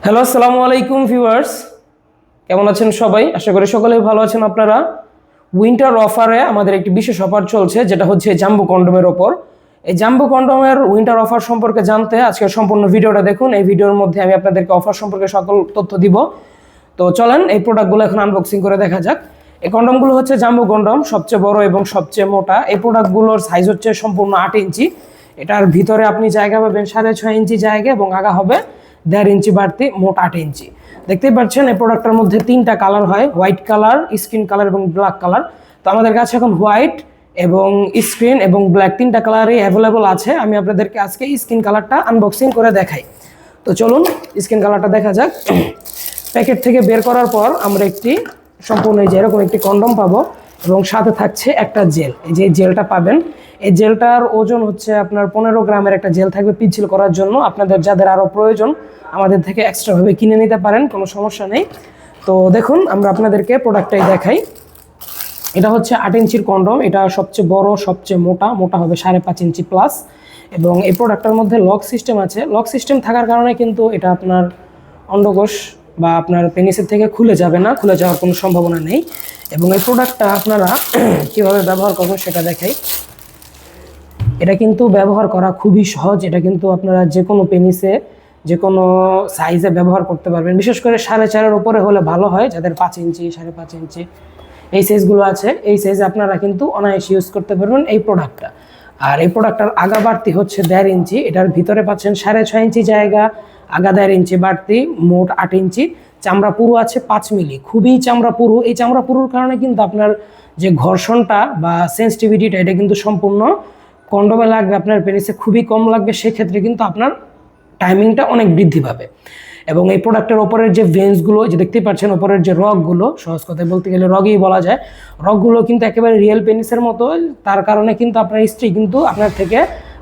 Hello, আসসালামু আলাইকুম viewers. কেমন আছেন সবাই? আশা করি সকলেই ভালো আছেন আপনারা। উইন্টার অফারে আমাদের একটি বিশেষ অফার চলছে, যেটা হচ্ছে জাম্বো কন্ডোমের ওপর। এই জাম্বো কন্ডোমের উইন্টার অফার সম্পর্কে জানতে আজকের সম্পূর্ণ ভিডিওটা দেখুন। এই ভিডিওর মধ্যে আমি আপনাদেরকে অফার সম্পর্কে সকল তথ্য দিব। তো চলেন এই প্রোডাক্টগুলো এখন আনবক্সিং করে দেখা যাক। এই কন্ডোমগুলো হচ্ছে জাম্বো কন্ডোম, সবচেয়ে বড় এবং সবচেয়ে মোটা। এই প্রোডাক্টগুলোর সাইজ হচ্ছে সম্পূর্ণ 8 ইঞ্চি। এটার ভিতরে আপনি জায়গা পাবেন 6.5 ইঞ্চি জায়গা এবং আগা হবে 1.5 ইঞ্চি বাড়তি, মোট 8 ইঞ্চি। দেখতেই পাচ্ছেন এই প্রোডাক্টটার মধ্যে 3টা কালার হয়, হোয়াইট কালার, স্কিন কালার এবং ব্ল্যাক কালার। তো আমাদের কাছে এখন হোয়াইট এবং স্ক্রিন এবং ব্ল্যাক 3টা কালারই অ্যাভেলেবল আছে। আমি আপনাদেরকে আজকে স্কিন কালারটা আনবক্সিং করে দেখাই। তো চলুন স্কিন কালারটা দেখা যাক। প্যাকেট থেকে বের করার পর আমরা একটি সম্পূর্ণ এই যে এরকম একটি কন্ডম পাবো এবং সাথে থাকছে একটা জেল। এই যে জেলটা পাবেন, এই জেলটার ওজন হচ্ছে আপনার 15 গ্রামের একটা জেল থাকবে পিচ্ছিল করার জন্য। আপনাদের যাদের আরও প্রয়োজন আমাদের থেকে এক্সট্রাভাবে কিনে নিতে পারেন, কোনো সমস্যা নেই। তো দেখুন আমরা আপনাদেরকে প্রোডাক্টটাই দেখাই। এটা হচ্ছে 8 ইঞ্চির কন্ডম। এটা সবচেয়ে বড়, সবচেয়ে মোটা, মোটা হবে 5.5 ইঞ্চি প্লাস। এবং এই প্রোডাক্টটার মধ্যে লক সিস্টেম আছে। লক সিস্টেম থাকার কারণে কিন্তু এটা আপনার অন্ডকোষ বা আপনার পেনিসের থেকে খুলে যাবে না, খুলে যাওয়ার কোনো সম্ভাবনা নেই। এবং এই প্রোডাক্টটা আপনারা কীভাবে ব্যবহার করবেন সেটা দেখাই। এটা কিন্তু ব্যবহার করা খুবই সহজ। এটা কিন্তু আপনারা যে কোনো পেনিসে, যে কোনো সাইজে ব্যবহার করতে পারবেন। বিশেষ করে 4.5-এর উপরে হলে ভালো হয়, যাদের 5 ইঞ্চি, 5.5 ইঞ্চি এই সাইজগুলো আছে, এই সাইজে আপনারা কিন্তু অনায়াসে ইউজ করতে পারবেন এই প্রোডাক্টটা। আর এই প্রোডাক্টটার আগা বাড়তি হচ্ছে 1.5 ইঞ্চি। এটার ভিতরে পাচ্ছেন 6.5 ইঞ্চি জায়গা, আগা 1.5 ইঞ্চি বাড়তি, মোট 8 ইঞ্চি। চামড়া পুরু আছে 5 মিলি, খুবই চামড়া পুরু। এই চামড়া পুরুর কারণে কিন্তু আপনার যে ঘর্ষণটা বা সেন্সিটিভিটিটা এটা কিন্তু সম্পূর্ণ কন্ডোমে লাগবে, আপনার পেনিসে খুবই কম লাগবে। সেক্ষেত্রে কিন্তু আপনার টাইমিংটা অনেক বৃদ্ধি পাবে। এবং এই প্রোডাক্টের ওপরের যে ভেন্সগুলো যে দেখতেই পাচ্ছেন, ওপরের যে রগগুলো, সহজ কথায় বলতে গেলে রগই বলা যায়, রগগুলো কিন্তু একেবারে রিয়েল পেনিসের মতো। তার কারণে কিন্তু আপনার স্ত্রী কিন্তু আপনার থেকে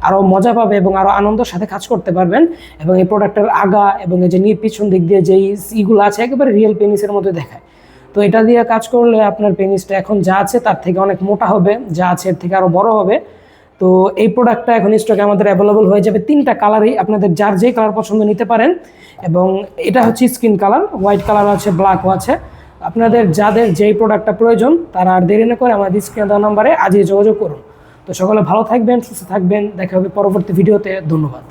আরও মজা পাবে এবং আরও আনন্দের সাথে কাজ করতে পারবেন। এবং এই প্রোডাক্টের আগা এবং এই যে পিছন দিক দিয়ে যেই ইগুলো আছে একেবারে রিয়েল পেনিসের মতো দেখায়। তো এটা দিয়ে কাজ করলে আপনার পেনিসটা এখন যা আছে তার থেকে অনেক মোটা হবে, যা আছে এর থেকে আরও বড় হবে। তো এই প্রোডাক্টটা এখন স্টকে আমাদের অ্যাভেলেবল হয়ে যাবে 3টা কালারই। আপনাদের যার যেই কালার পছন্দ নিতে পারেন। এবং এটা হচ্ছে স্কিন কালার, হোয়াইট কালার আছে, ব্ল্যাকও আছে। আপনাদের যাদের যেই প্রোডাক্টটা প্রয়োজন তারা আর দেরি না করে আমাদের স্ক্রিনে দেওয়া নাম্বারে আজই যোগাযোগ করুন। তো সকলে ভালো থাকবেন, সুস্থ থাকবেন। দেখা হবে পরবর্তী ভিডিওতে। ধন্যবাদ।